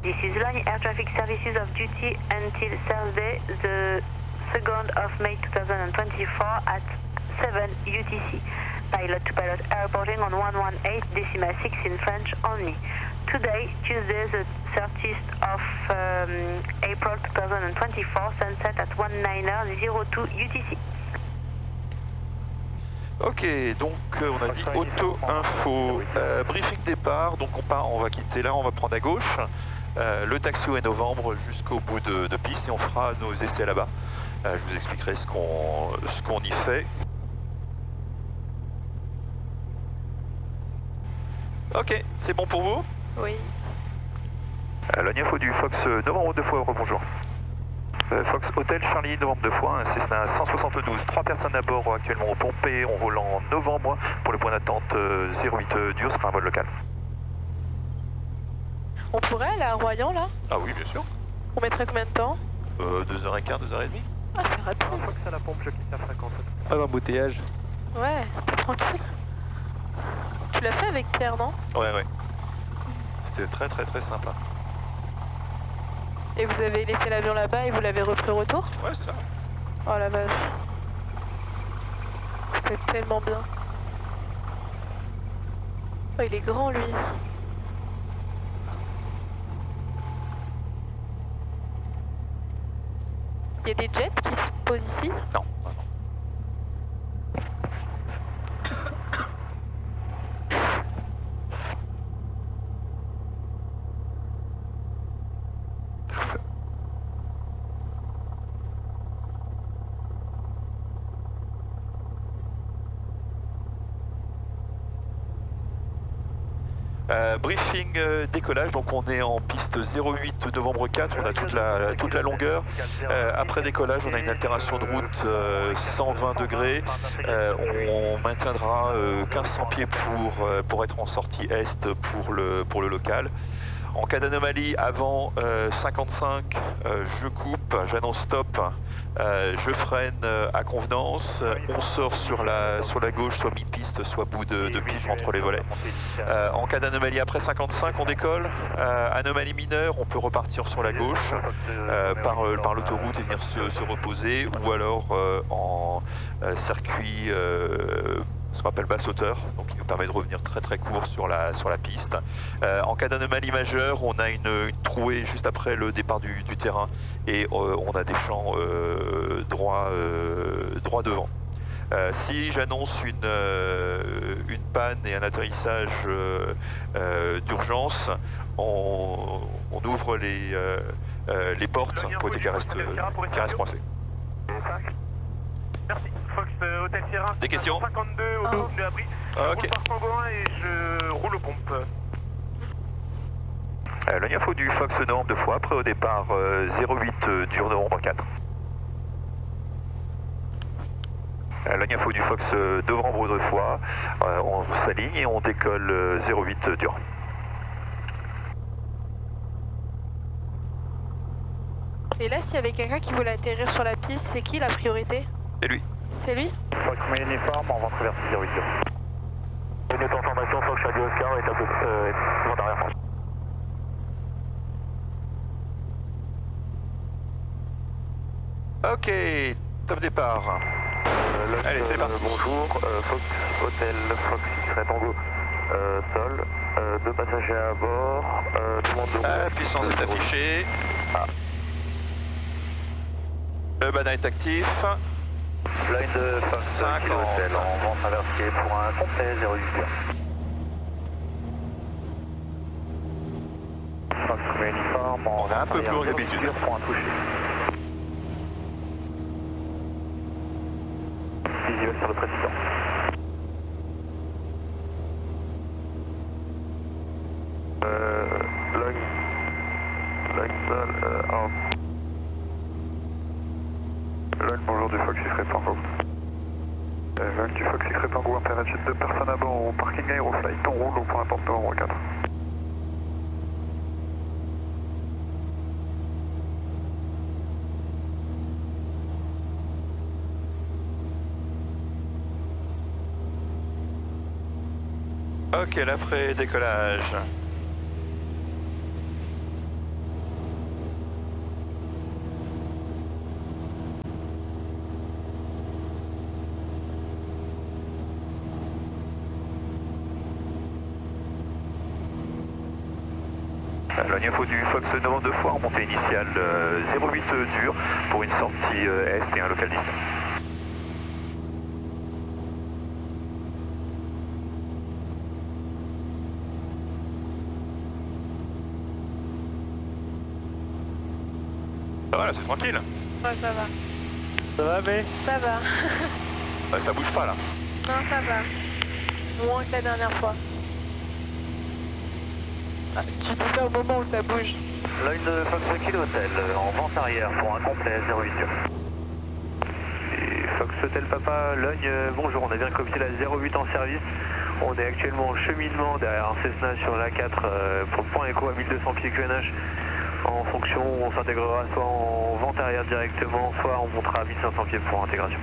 This is Line Air Traffic Services of duty until Thursday, the 2nd of May 2024 at 7 UTC. Pilot to pilot airporting on 118.6 in French only. Today, Tuesday, the 30th of April 2024, sunset at 19:02 UTC. Ok, donc on a dit auto-info, briefing départ, donc on va quitter là, on va prendre à gauche, le taxiway Novembre jusqu'au bout de piste et on fera nos essais là-bas. Je vous expliquerai ce qu'on y fait. Ok, c'est bon pour vous? Oui. L'info du Fox Novembre 2 fois, rebonjour. Fox Hotel Charlie Novembre 2 fois, un Cessna 172, 3 personnes à bord actuellement au pompé, on roule en novembre pour le point d'attente 08 dur, ce sera un vol local. On pourrait aller à Royan là? Ah oui, bien sûr. On mettrait combien de temps? 2h15, 2h30. Ah, c'est rapide. Fox à la pompe, je quitte à 50. Pas d'embouteillage. Ouais, t'es tranquille. Tu l'as fait avec Pierre, non? Ouais. C'était très simple. Et vous avez laissé l'avion là-bas et vous l'avez repris au retour? Ouais, c'est ça. Oh la vache. C'était tellement bien. Oh, il est grand lui. Il y a des jets qui se posent ici? Non. Briefing décollage, donc on est en piste 08 novembre 4, on a toute la longueur. Après décollage, on a une altération de route 120 degrés. On maintiendra 1500 pieds pour être en sortie est pour le local. En cas d'anomalie avant 55, je coupe, j'annonce stop, je freine à convenance, on sort sur la gauche, soit mi-piste, soit bout de pige entre les volets. En cas d'anomalie après 55, on décolle. Anomalie mineure, on peut repartir sur la gauche par l'autoroute et venir se reposer, ou alors en circuit ce qu'on appelle basse hauteur, donc qui nous permet de revenir très court sur la piste. En cas d'anomalie majeure, on a une trouée juste après le départ du terrain et on a des champs droit devant. Si j'annonce une panne et un atterrissage d'urgence, on ouvre les portes pour éviter qu'elles restent coincées. Merci. Fox Hotel Sierra. Des questions? 52 au bout de l'abri. Ok. Je roule par Tangoin et je roule aux pompes. L'info du Fox Novembre 2 fois, après au départ 08 dur Novembre 4. L'info du Fox Novembre 2 fois, on s'aligne et on décolle 08 dur. Et là, s'il y avait quelqu'un qui voulait atterrir sur la piste, c'est qui la priorité? C'est lui. C'est lui? Fox uniforme, on va traverser 08. Une information, Fox Charlie Oscar est vent arrière. Ok, top départ. Allez, c'est parti. Bonjour, Fox Hotel, Fox X-Ray Tango, sol, 2 passagers à bord, demande de La puissance est affichée. Le banner est actif. Line de Fox 50. Hotel en vent traversier pour un complet 08. Fox uniforme en On est un peu plus haut que d'habitude. pour un toucher. Visuel sur le président. Line, bonjour du Fox X-Ray Tango. Line du Fox X-Ray Tango, impératif 2 personnes à bord au parking Aeroflight, on roule au point porte novembre 4. Ok, l'après-décollage. Logne info du Fox novembre 2 fois, remontée initiale 08 dur pour une sortie est et un local 10. Voilà, c'est tranquille. Ouais, ça va. Ça va, mais Ça va. Ça bouge pas là. Non, ça va. Moins que la dernière fois. Ah, tu dis ça au moment où ça bouge. Line de Fox Kilo Hotel en vente arrière pour un complet 08. Et Fox Hotel Papa, Logne, bonjour, on a bien copié la 08 en service. On est actuellement en cheminement derrière un Cessna sur l'A4 pour le point écho à 1200 pieds QNH. En fonction, on s'intégrera soit en vente arrière directement, soit on montera à 1500 pieds pour intégration.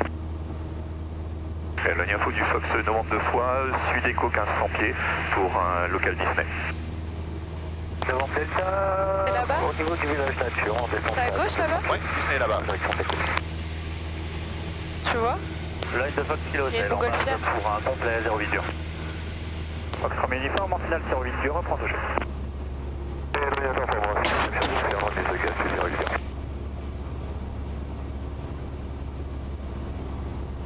Logne info du Fox novembre 2 fois, Sud Echo 1500 pieds pour un local Disney. Devant Delta, C'est là-bas? au niveau du village nature, on descend. C'est à gauche là-bas? Ouais, Disney est là-bas. Direction Déco. Tu vois? Line de Fox Kilo Il y a Hotel une en Google base Fiat. pour un complet 08 dur. Fox premier uniforme en finale 08 dur, reprend touché.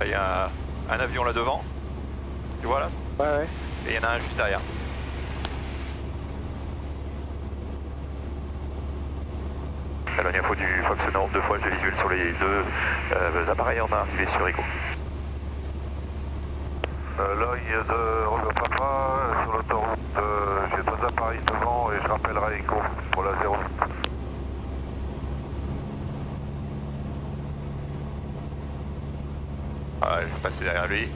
Il y a un avion là devant. Tu vois là? Ouais. Et il y en a un juste derrière. Logne info du Fox novembre 2 fois, j'ai visuel sur les deux appareils en arrivée sur Echo. Logne de Roger Papa, sur l'autoroute, j'ai 2 appareils devant et je rappellerai Echo pour la 0. Ah, je vais passer derrière lui.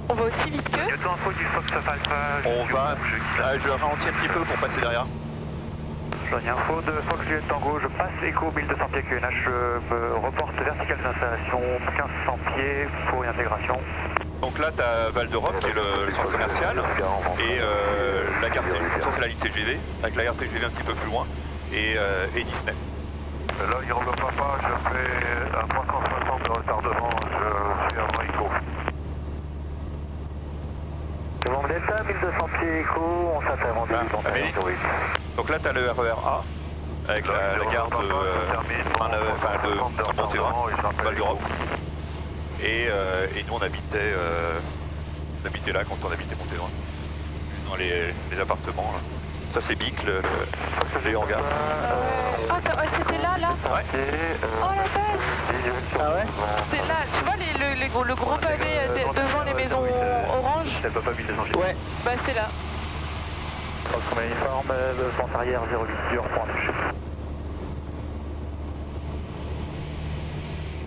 On va aussi vite que. Lieutenant info du Fox Alpha, On va. Je ralentis un petit peu pour passer derrière. Logne info de Fox Juliette Tango, je passe Echo 1200 pieds QNH, je me reporte verticale d'installation 1500 pieds pour une intégration. Donc là, tu as Val d'Europe qui est le centre commercial et la gare TGV, ça c'est la ligne TGV, avec la gare TGV un petit peu plus loin et Disney. Logne Roger Papa, je fais un 360 de retardement, je suis avant Echo. Devant Delta, 1200 pieds écho, on s'attend en début Amélie. Donc là, tu as le RER A avec la gare de Montérin, Val d'Europe. Et nous, on habitait là quand on habitait Montérin, dans les appartements. Là. Ça, c'est Bic, les hangars. Ah, c'était là? Ouais. Oh la vache! Ah ouais? C'est là, tu vois le gros pavé devant les maisons orange? C'est Papa 1200 pieds. Ouais. Bah c'est là. Fox premier uniforme, vente arrière 08 dur pour un toucher.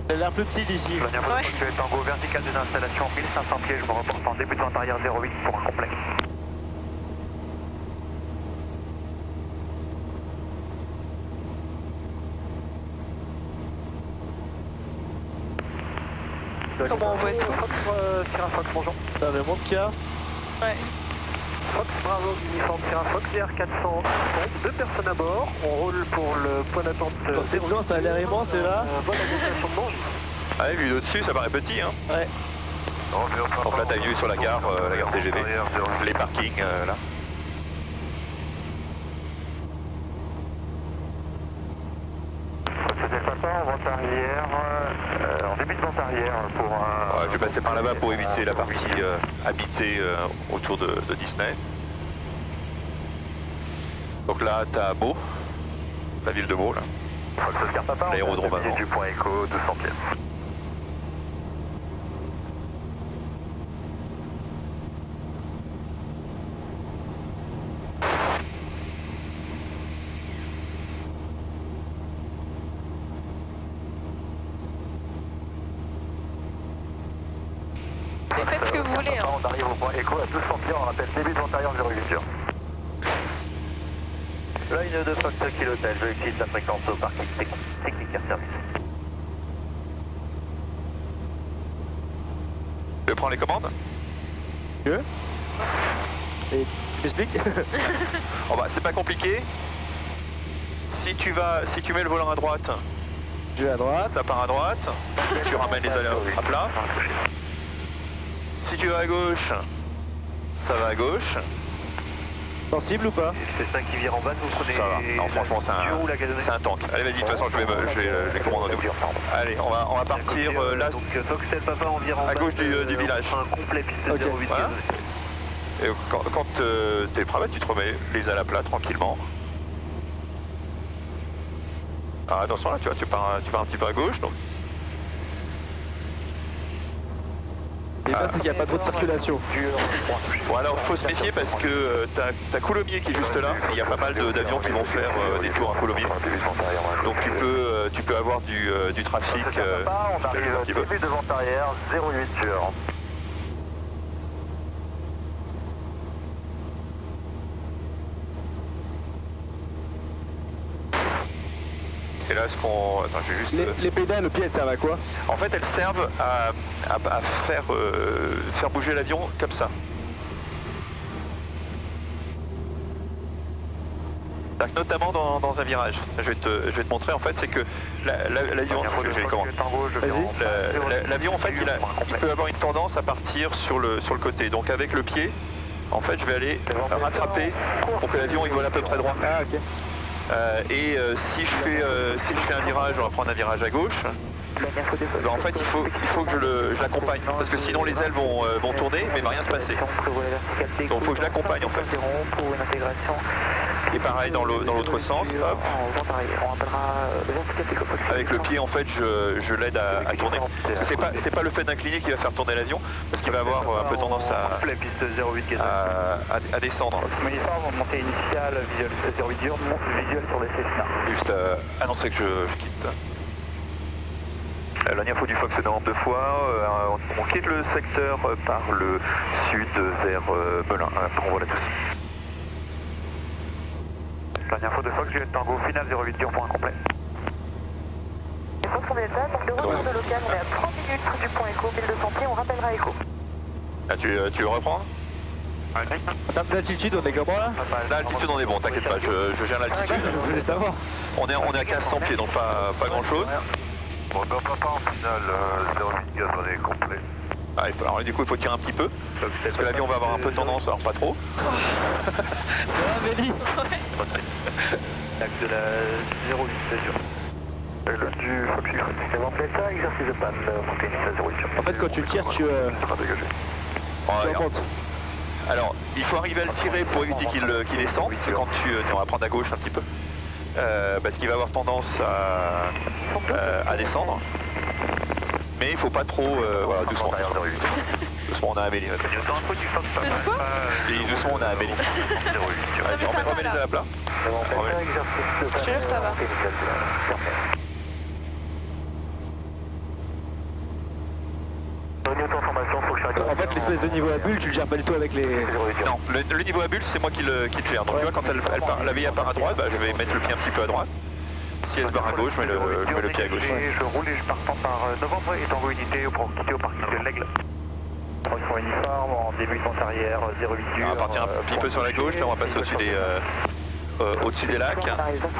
Ça a l'air plus petit d'ici. Logna Fox Juliette Tango, vertical des installations, 1500 pieds, je me reporte en début de vente arrière 08 pour un complet. Comment on voit tout? Fox, Sierra Fox, bonjour. Ça mais monte qu'il y a. Ouais. Fox, Bravo, uniforme Sierra Fox, DR400, 2 personnes à bord. On roule pour le point d'attente. Quand t'es dedans, ça a l'air immense, et là. Bonne augmentation de manche. Ah, vu d'au-dessus, ça paraît petit, hein. Ouais. Donc là, t'as vu sur la gare TGV, les parkings, là. C'était papa en vente arrière, en début de vente arrière pour un... Ouais, je vais passer par là-bas pour éviter la partie habitée autour de Disney. Donc là, t'as Meaux, la ville de Meaux, là. Oscar Papa, L'aérodrome avant. du point écho, 200 pieds. Mais faites ce que vous voulez. Hein. On arrive au point écho à 200 pieds, on rappelle début de vente arrière 08 heures. Line de Fox Kilo Hotel, je utilise la fréquence au parking technique air service. Je prends les commandes. Et tu m'expliques? Oh bah, c'est pas compliqué. Si tu mets le volant à droite, Je vais à droite. ça part à droite. Tu ramènes les allures à plat. Si tu vas à gauche, ça va à gauche. Sensible ou pas? C'est ça qui vire en bas, vous prenez. Ça va. Non, franchement, c'est un tank. Allez, vas-y, de toute façon, je vais commander. Allez, on va partir là, Donc Foxtel Papa, on vire en bas. à gauche du village. Un complet piste Ok. 08. Voilà. Et quand t'es prêt, tu te remets les ailes à plat tranquillement. Ah, attention là, tu pars un petit peu à gauche. Donc. Et là, c'est qu'il n'y a pas trop de circulation. Bon, alors faut se méfier parce que t'as Coulommiers qui est juste là. Il y a pas mal d'avions qui vont faire des tours à Coulommiers. Donc tu peux avoir du trafic. Papa, on arrive un petit peu. début de vente arrière 08 heures. Et là, attends, j'ai juste. Les pédales, le pied, elles servent à quoi? En fait, elles servent à faire bouger l'avion comme ça. C'est-à-dire que notamment dans un virage. Je vais te montrer, en fait, c'est que l'avion, j'ai les commandes. L'avion, en fait, il peut avoir une tendance à partir sur le côté. Donc avec le pied, en fait, je vais aller rattraper pour que l'avion il vole à peu près droit. Ah, ok. Si je fais un virage, on va prendre un virage à gauche. Ben, en fait, il faut que je l'accompagne parce que sinon les ailes vont tourner, mais il va rien se passer. Donc il faut que je l'accompagne en fait. Et pareil dans l'autre sens, hop. Avec le pied en fait, je l'aide à tourner. Parce que c'est pas le fait d'incliner qui va faire tourner l'avion, parce qu'il va avoir un peu tendance à descendre. Uniforme, montée initiale, visuel 08 heures, visuel sur les Cessna. Juste annoncer que je quitte. L'info du Fox 92 fois, on quitte le secteur par le sud vers Melun. Bon voilà tous. L'info de Fox, Juliette Tango, final 08 heures pour un complet. Fox, on est là, donc de retour de local, on est à 30 minutes du point écho, 1200 pieds, on rappellera écho. Ah, tu veux reprendre? En termes d'altitude, on est comment là? L'altitude on est bon, t'inquiète pas, je gère l'altitude. Je voulais savoir. On est à 1500 pieds, donc pas grand chose. Bon, non, papa, en finale, 08 gaz, on est complet. Ah, alors du coup il faut tirer un petit peu, parce que l'avion va avoir un peu tendance, alors pas trop. Ça va, Amélie? L'axe de la 08, c'est sûr. Le du Fox c'est bon, ça, exercice de panne, montée initiale 08 heures. En fait, quand tu le tires, tu remontes. Alors, il faut arriver à le tirer pour éviter qu'il descende, parce que quand on va prendre à gauche un petit peu, parce qu'il va avoir tendance à descendre. Mais il faut pas trop, voilà, doucement. Doucement, on a Amélie. Et doucement, on a Amélie. Allez, on remet les ailes à plat. Je te jure, ça va. information sur le chariot. En fait, l'espèce de niveau à bulle, tu le gères pas du tout avec les... Non, le niveau à bulle, c'est moi qui le gère. Donc tu vois, quand la veille part à droite, bah, je vais mettre le pied un petit peu à droite. Si elle se barre à gauche, je mets le pied à gauche. Je roule et je partant par novembre et Tango Unité pour quitter au parking de l'Aigle. Direction uniforme en début de vente arrière, 08 dur. On va partir un petit peu sur la gauche, là on va passer au-dessus des lacs.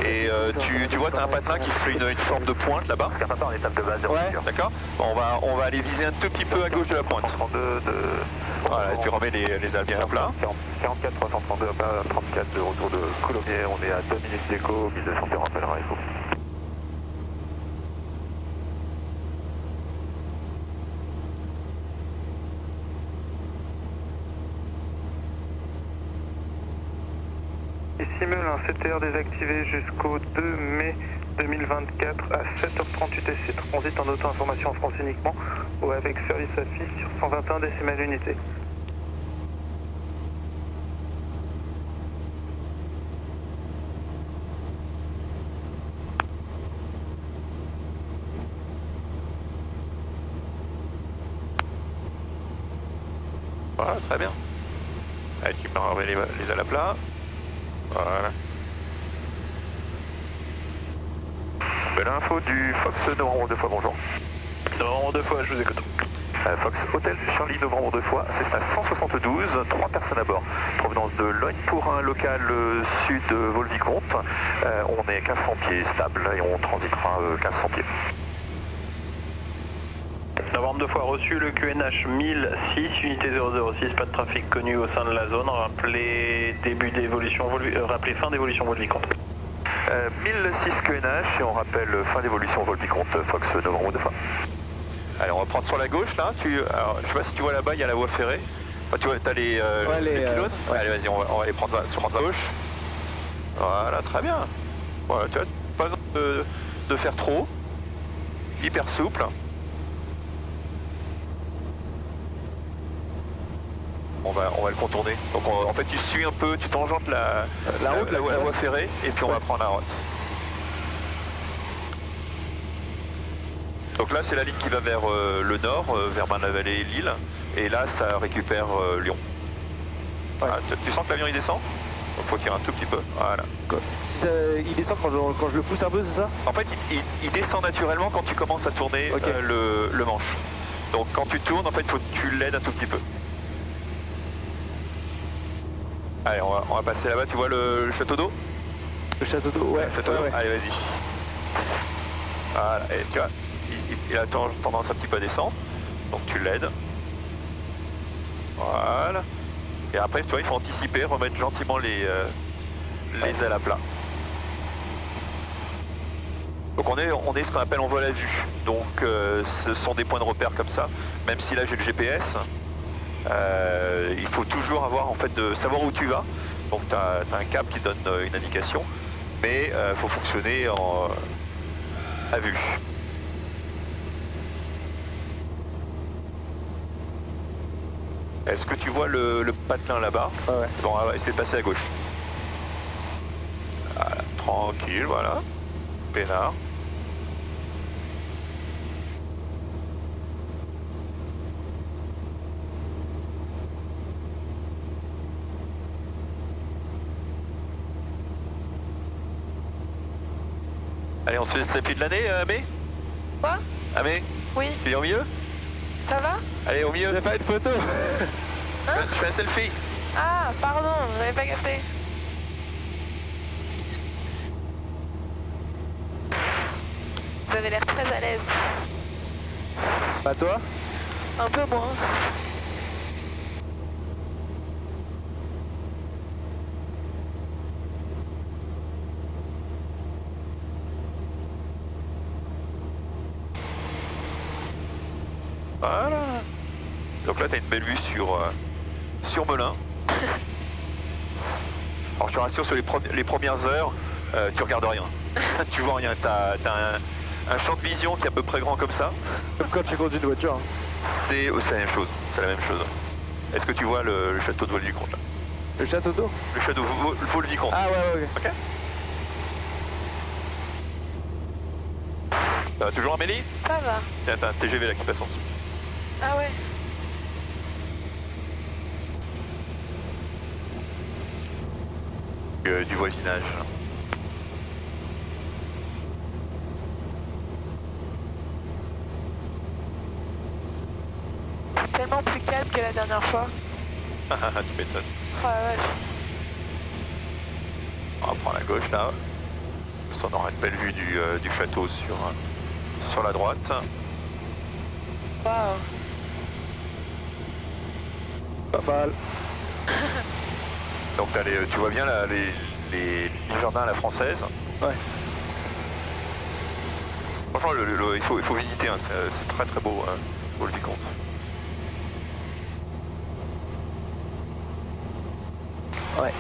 Et tu vois, tu as un patelin qui fait une forme de pointe là-bas. Pas en étape de base, D'accord. Bon, on va aller viser un tout petit peu à gauche de la pointe. Voilà, tu remets les ailes bien à plat. 44 332 à plat, 34 de retour de Coulommiers, on est à 2 minutes d'écho, 1200 on rappellera écho. Ici Melun, CTR désactivé jusqu'au 2 mai 2024 à 7h38 et transit en auto-information en France uniquement ou avec service affiche sur 121 décimales unité. Voilà, très bien. Allez, tu peux remettre les ailes à plat. Voilà. Belle info du Fox Novembre 2 fois, bonjour. Novembre 2 fois, je vous écoute. Fox Hotel Charlie Novembre 2 fois, c'est à 172, 3 personnes à bord. Provenance de Logne pour un local sud Vol-Vicomte. On est 1500 pieds stable et on transitera 1500 pieds. Novembre 2 fois reçu, le QNH 1006, unité 006, pas de trafic connu au sein de la zone. Rappelez rappelez fin d'évolution Vol-Vicomte. 1006 QNH et on rappelle fin d'évolution Vol-Vicomte, Fox Novembre 2 fois. Allez, on va prendre sur la gauche là. Alors, je sais pas si tu vois là-bas, il y a la voie ferrée. Enfin, tu vois, t'as les pylônes. Allez, vas-y, on va les prendre sur la gauche. Voilà, très bien. Voilà, tu vois, pas besoin de faire trop. Hyper souple. On va le contourner. Donc en fait tu suis un peu, tu tangentes la voie ferrée et puis on va prendre la route. Donc là c'est la ligne qui va vers le nord, vers Marne-la-Vallée et Lille. Et là ça récupère Lyon. Voilà, tu sens que l'avion il descend? Donc faut tirer un tout petit peu. Voilà. Si il descend quand je le pousse un peu, c'est ça? En fait il descend naturellement quand tu commences à tourner le manche. Donc quand tu tournes, en fait faut que tu l'aides un tout petit peu. Allez, on va passer là-bas, tu vois le château d'eau? Le château d'eau, ouais. Le château d'eau. Allez, vas-y. Voilà, et tu vois, il a tendance un petit peu à descendre, donc tu l'aides. Voilà. Et après, tu vois, il faut anticiper, remettre gentiment les ailes à plat. Donc on est ce qu'on appelle en vol à vue. Donc ce sont des points de repère comme ça, même si là j'ai le GPS. Il faut toujours avoir en fait de savoir où tu vas. Donc tu as un cap qui donne une indication, mais il faut fonctionner à vue. Est-ce que tu vois le patelin là-bas? Ouais. Bon, on va essayer de passer à gauche. Voilà, tranquille, voilà. Peinard. Allez, on se fait le selfie de l'année, Amé? Quoi? Amé? Oui. Tu es au milieu? Ça va? Allez, au milieu. J'ai pas une photo. Je fais un selfie. Ah, pardon, j'avais pas capté. Vous avez l'air très à l'aise. Pas toi? Un peu moins. Voilà. Donc là, tu as une belle vue sur Melun. Alors je te rassure, sur les premières heures, tu regardes rien. Tu vois rien. Tu as un champ de vision qui est à peu près grand comme ça. Comme quand tu conduis une voiture. Hein. C'est la même chose. C'est la même chose. Est-ce que tu vois le château de Vol-Vicomte là? Le château d'eau? Le château Vol-Vicomte. Ah ouais, ok. Ok. Ça va toujours, Amélie? Ça va. Tiens, t'as un TGV là qui passe en dessous. Ah ouais. du voisinage. Tellement plus calme que la dernière fois. Tu m'étonnes. Oh la vache. On va prendre la gauche là. Ça, on aura une belle vue du château sur la droite. Waouh. Pas mal. Donc tu vois bien là, les jardins à la française. Ouais. Franchement, il faut visiter, hein, c'est très très beau, au Vicomte. Ouais.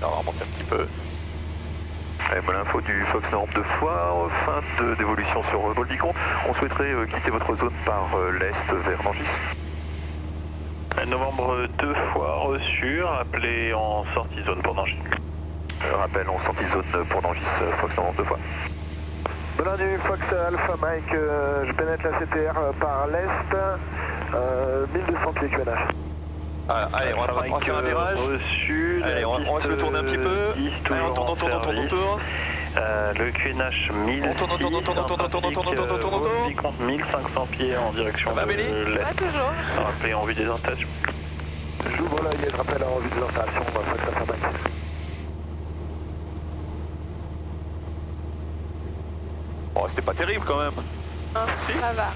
On va remonter un petit peu. L'info du Fox Novembre 2 fois, fin d'évolution sur Vol-Vicomte. On souhaiterait quitter votre zone par l'est vers Rangis. Novembre 2 fois reçu, rappelé en sortie zone pour Nangis. Rappel en sortie zone pour Nangis, Fox Novembre 2 fois. Belin du Fox Alpha Mike, je pénètre la CTR par l'est, 1200 pieds QNH. Allez, on va faire un virage. Reçu, allez, on va se le tourner un petit peu. Allez, on tourne. Le QNH 1006, on tourne. Vicomte 1500 pieds en direction va, de Béli l'est. Pas toujours. Rappelé en vue des installations. J'ouvre l'œil et je rappelle en vue des installations, Fox Alpha Mike. Oh, c'était pas terrible quand même. Hein, Si. ça va.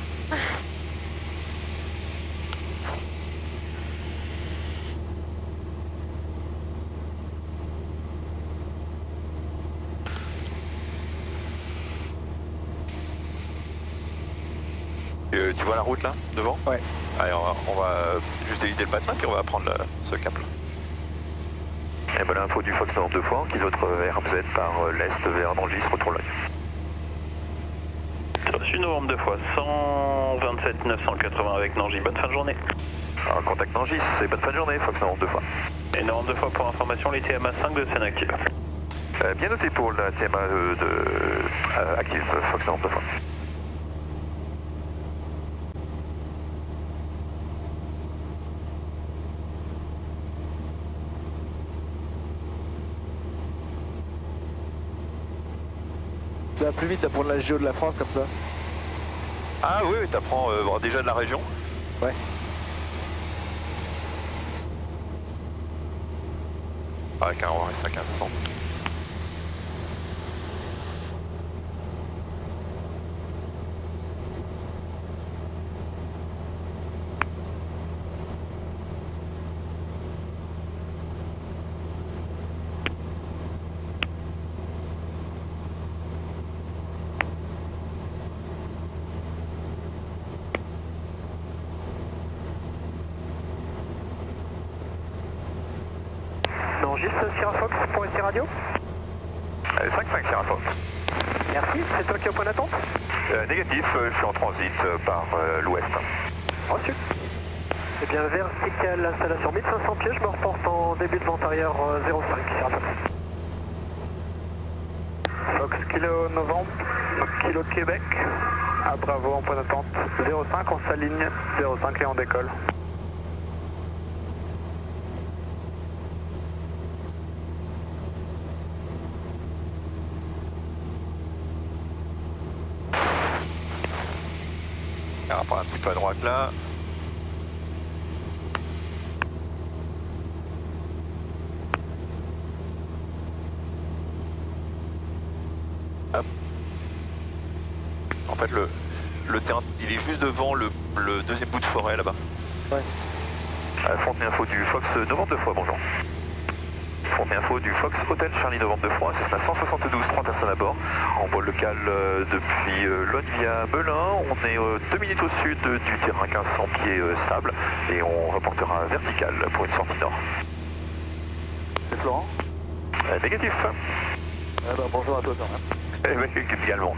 Tu vois la route là, devant? Ouais. Allez, on va juste éviter le patin, puis on va prendre ce cap là. Et ben l'info du Fox Novembre 2 fois, qui votre RZ par l'est vers Nangis, retour l'œil. Reçu Novembre 2 fois, 127 980 avec Nangis. Bonne fin de journée. Alors, contact Nangis, et bonne fin de journée, Fox Novembre 2 fois. Et Novembre 2 fois pour information, les TMA 5 de scène active. Bien noté pour la TMA active, Fox Novembre 2 fois. Ça va plus vite d'apprendre la géo de la France comme ça. Ah oui, t'apprends déjà de la région. Ouais. Ah, on reste à 1500. Nangis, Sierra Fox pour SC Radio. 5-5 Sierra Fox. Merci, c'est toi qui es au point d'attente. Négatif, je suis en transit par l'ouest. Reçu. Eh bien, vertical, installation 1500 pieds, je me reporte en début de vente arrière 05, Sierra Fox. Fox Kilo Novembre, Kilo Québec, à Bravo en point d'attente 05, on s'aligne 05 et on décolle. On va prendre un petit peu à droite là. Hop. En fait, le terrain, il est juste devant le deuxième bout de forêt là-bas. Ouais. Fontenay Info du Fox Novembre 2 fois, bonjour. Fontenay Info du Fox Hôtel Charlie Novembre 2 fois, c'est 172, 3 personnes à bord. En vol local depuis Logne via Melun, on est 2 minutes au sud du terrain 1500 pieds stable et on reportera vertical pour une sortie nord. C'est Florent. Négatif. Eh ben, bonjour à toi, Florent. Également.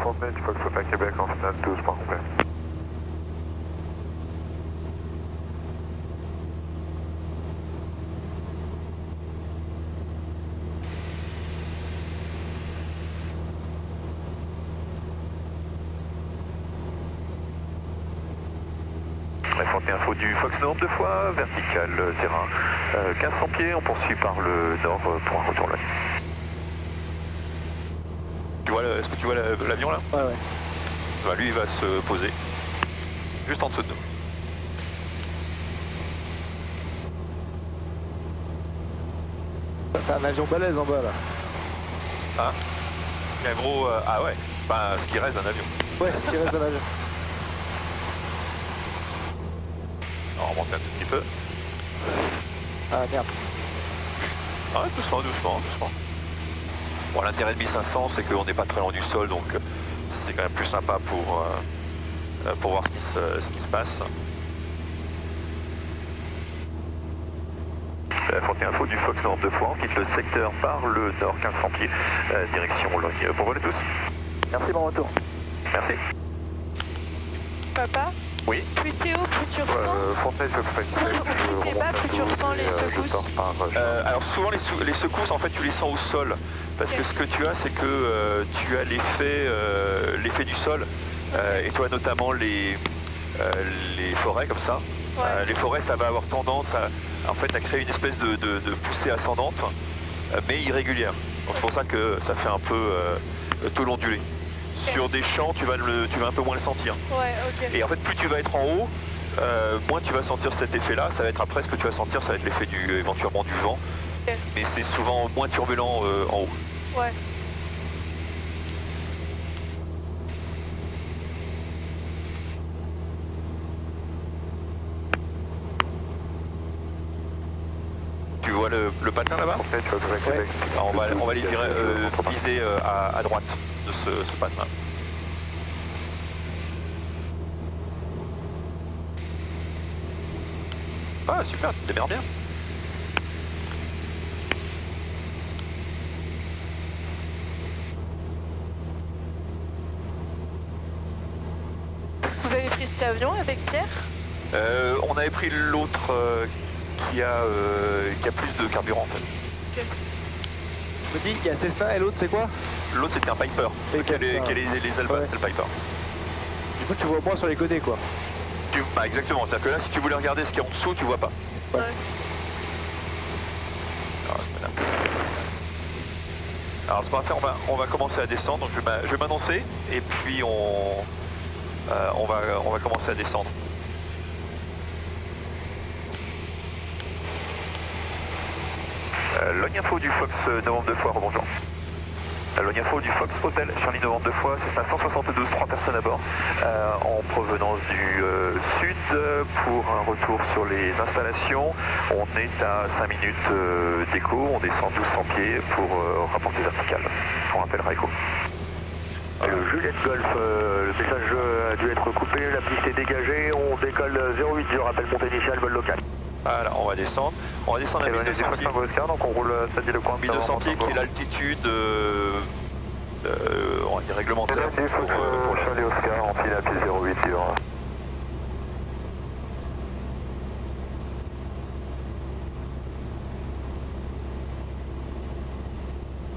Fontenay du Fox Hôtel Québec en finale 12 par complet. Fontenay Info du Fox Novembre 2 fois, vertical, terrain 1500 pieds, on poursuit par le nord pour un retour là. Est-ce que tu vois l'avion là? Ouais, ouais. Bah, lui il va se poser juste en dessous de nous. T'as un avion balèze en bas là. Ah, il y a un gros... ah ouais, bah, ce qui reste d'un avion. Ouais, ce qui reste d'un avion. Alors, on remonte un tout petit peu. Ah merde. Ah ouais, doucement. Bon, l'intérêt de 1500, c'est qu'on n'est pas très loin du sol, donc c'est quand même plus sympa pour voir ce qui se passe. Fontenay Info du Fox Novembre 2 fois, on quitte le secteur par le nord 1500 pieds, direction Logne. Bon vol à tous. Merci, bon retour. Merci. Papa? Oui. Plus t'es haut, plus tu ressens. Fontenay, je fais Plus t'es bas, plus tu ressens les secousses. Alors souvent les secousses, en fait, tu les sens au sol, parce que ce que tu as, c'est que tu as l'effet du sol, et tu as notamment les forêts comme ça. Ouais. Les forêts, ça va avoir tendance à créer une espèce de poussée ascendante, mais irrégulière. Donc c'est pour ça que ça fait un peu tôle ondulée. Sur des champs, tu vas un peu moins le sentir. Ouais, ok. Et en fait, plus tu vas être en haut, moins tu vas sentir cet effet-là. Ça va être après ce que tu vas sentir, ça va être l'effet éventuellement du vent. Ok. Mais c'est souvent moins turbulent en haut. Ouais. Tu vois le patin là-bas? Alors, on va les viser à droite de ce patin. Ah super, tu te démerdes bien. Vous avez pris cet avion avec Pierre? On avait pris l'autre qui a plus de carburant en fait. Ok. Je me dis, il y a Cessna et l'autre c'est quoi? L'autre c'était un Piper, Et qui a les ailes basses, Ouais. c'est le Piper. Du coup tu vois moins sur les côtés quoi. Exactement, c'est-à-dire que là si tu voulais regarder ce qu'il y a en dessous, tu vois pas. Ouais. Alors ce qu'on va faire, on va commencer à descendre, donc je vais m'annoncer et puis on va commencer à descendre. Logne Info du Fox Novembre 2 fois, rebonjour. Logne Info du Fox Hotel, Charlie Novembre 2 fois, c'est 172, 3 personnes à bord, en provenance du sud pour un retour sur les installations. On est à 5 minutes d'écho, on descend 1200 pieds pour rapporter vertical. On rappellera écho. Juliette Golf, le message a dû être coupé, la piste est dégagée, on décolle 08, je rappelle monte initiale, vol local. Voilà, on va descendre. On va descendre à 1200 pieds. Donc on roule, ça dit le coin. 1200 pieds qui est l'altitude on va dire réglementaire pour Charlie Oscar, en file à pied 08 sur...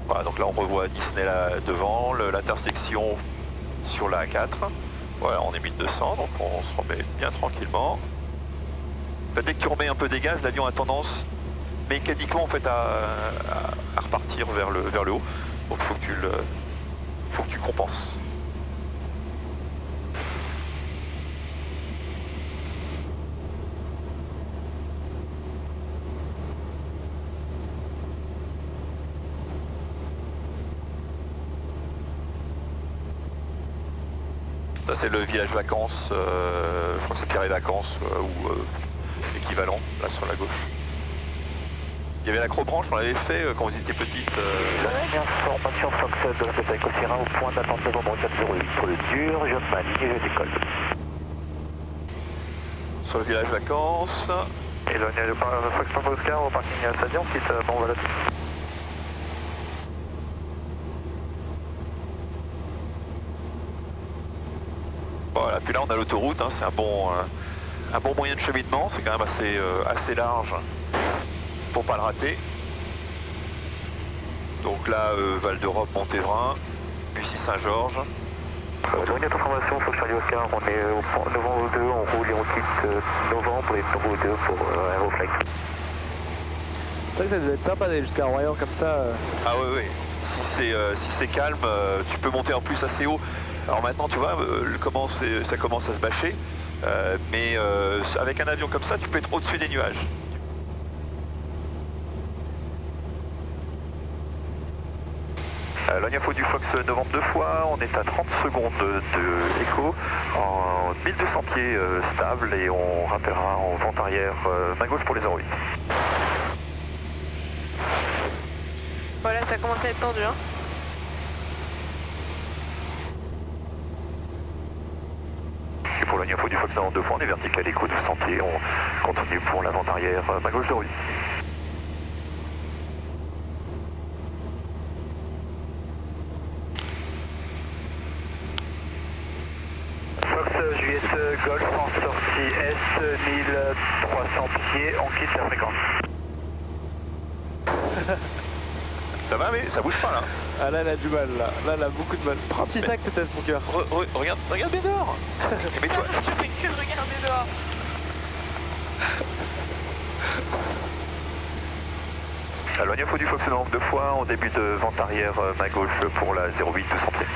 Voilà, donc là on revoit Disney là devant, l'intersection sur la A4. Voilà, on est 1200, donc on se remet bien tranquillement. Dès que tu remets un peu des gaz, l'avion a tendance mécaniquement en fait à repartir vers le haut. Donc il faut que tu compenses. Ça c'est le village vacances, je crois que c'est Pierre et Vacances ou équivalent, là sur la gauche. Il y avait l'acrobranche, on l'avait fait quand vous étiez petite. Information Fox de la Bataille Cossira au point d'attente novembre 408 pour le dur, je m'aligne et je décolle. Sur le village vacances. Et là, il y a le Fox Papa Oscar au parking stadion, quitte bon voilà. Voilà, puis là on a l'autoroute, hein, c'est un bon moyen de cheminement, c'est quand même assez large pour pas le rater. Donc là, Val d'Europe, Montévrain, Bussy Saint-Georges. Dernière information, Fox Charlie Oscar, on est au point novembre 2, on roule et on quitte novembre et numéro 2 pour Aeroflex. C'est vrai que ça devait être sympa d'aller jusqu'à Royan comme ça. Ah oui, oui. Si c'est calme, tu peux monter en plus assez haut. Alors maintenant, tu vois, ça commence à se bâcher. Mais avec un avion comme ça, tu peux être au-dessus des nuages. L'Agnafo du Fox novembre 2 fois, on est à 30 secondes de écho, en 1200 pieds stable et on rappellera en vente arrière main gauche pour les 08. Voilà, ça commence à être tendu, hein. Et pour l'Agnafo du Fox novembre 2 fois, on est vertical écho 1200 pieds, on continue pour la vente arrière main gauche de 08. Juliette Golf en sortie S 1300 pieds, on quitte la fréquence. Ça va, mais ça bouge pas là. Ah là, elle a du mal, là. Là, elle a beaucoup de mal. Prends un petit sac peut-être, mon cœur. Regarde bien dehors. Mais toi, Tu fais que de regarder dehors. L'Agnafo du Fox novembre 2 fois, on début de vente arrière main gauche pour la 08 200 pieds.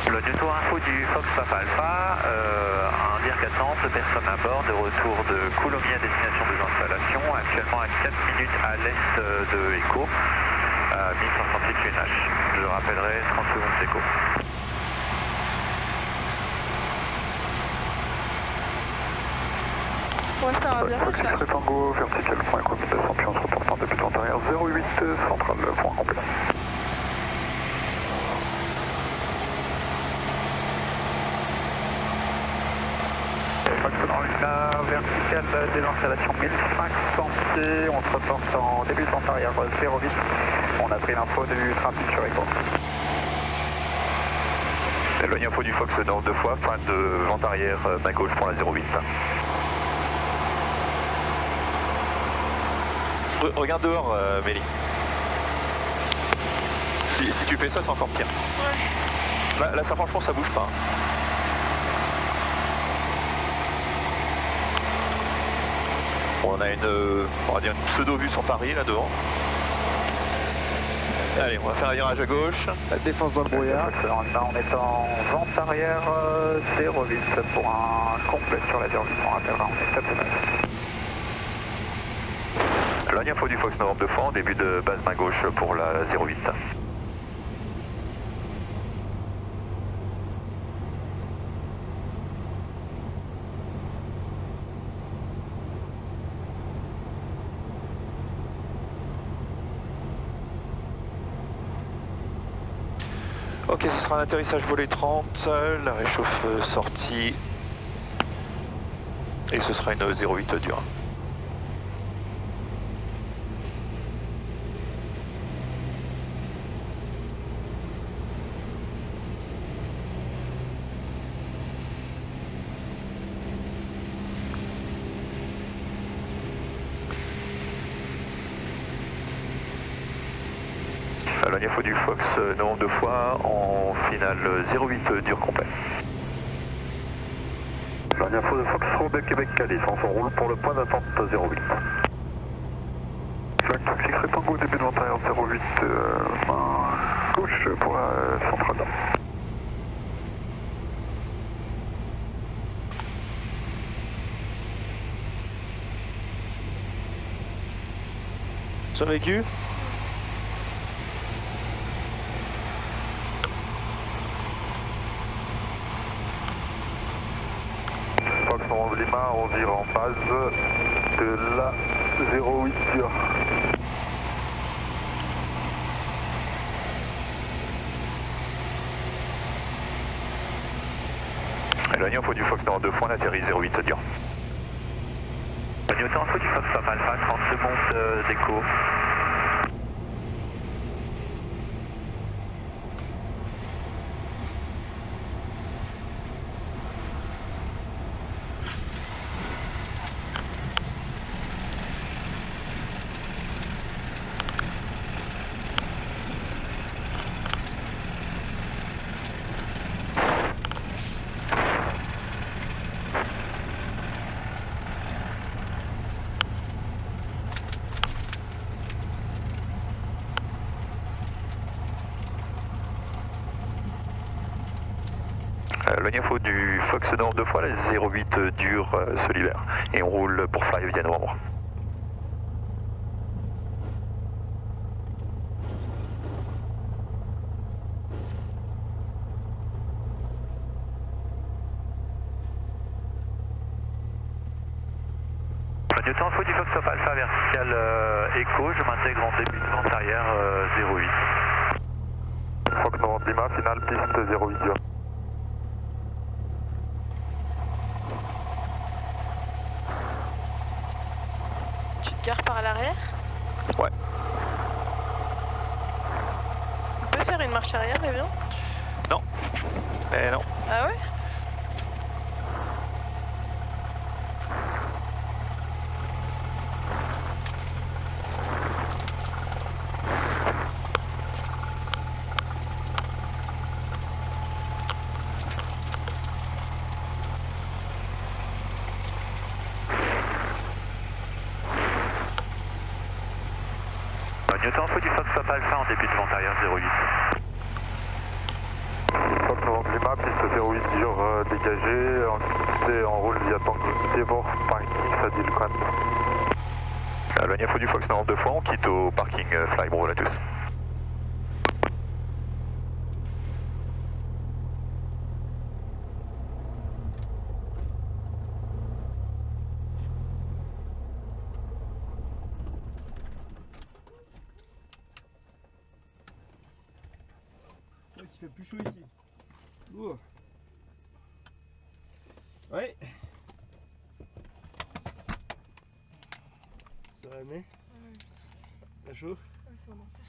Le Newton Info du Fox Papa Alpha, un DIR 400, 2 personnes à bord, de retour de Coulommiers à destination des installations, actuellement à 4 minutes à l'est de Echo, 1568 QNH. Je rappellerai 30 secondes d'écho. Ouais, ça va bien, ça. Tango, vertical, point combinaison, puis on se reporte en début de vente arrière 08, central, point complet. La verticale des installations 1500 pieds, on se reporte en début de vente arrière 08. On a pris l'info du trafic sur Echo. L'Agnafo du Fox novembre 2 fois, fin de vente arrière main gauche pour la 08. regarde dehors, Mélie. Si tu fais ça, c'est encore pire. Ouais. Là, ça franchement, ça bouge pas. On a on va dire une pseudo-vue sur Paris, là devant. Allez, on va faire un virage à gauche. La défense dans le brouillard. Là, on est en vente arrière 08 pour un complet sur la 08. On rappellera, on est 7 de 9. L'Agnafo du Fox novembre 2 fois, en début de base main gauche pour la 08. Ok, ce sera un atterrissage volé 30, la réchauffe sortie, et ce sera une 08 dure. L'Agnafo du Fox novembre 2 fois, en finale 08 dur complet. L'Agnafo de Fox Robert Québec Calais, on s'enroule pour le point d'attente 08. Flag Toxic Répango, début de vente arrière 08, main gauche pour la centrale. Survécu. Fox Novembre Lima, on vire en base de la 08 dure. L'Agnafo du Fox novembre 2 fois, on atterrit 08 dur. Newton Info du Fox Papa Alpha, 30 secondes d'écho. Lognes Info du Fox Nord 2 fois, la 08 dure se libère. Et on roule pour Fly via novembre. Newton Info du Fox Alpha vertical Echo, je m'intègre en début de vente arrière 08. Fox Novembre Lima, finale piste 08 dur. Tu te gares par l'arrière? Ouais. On peut faire une marche arrière, l'avion? Non. Eh non. Ah ouais? Newton Info du Fox Alpha en début de vente arrière 08. Fox Novembre Lima, piste 08 dur dégagée, en roule via Devor Parking, ça dit le coin. Lognes Info du Fox Novembre 2 fois, on quitte au parking Fly, bon voilà à tous. Il fait plus chaud ici. Ouh. Ouais. Ça va, mais. T'as chaud? C'est un enfer.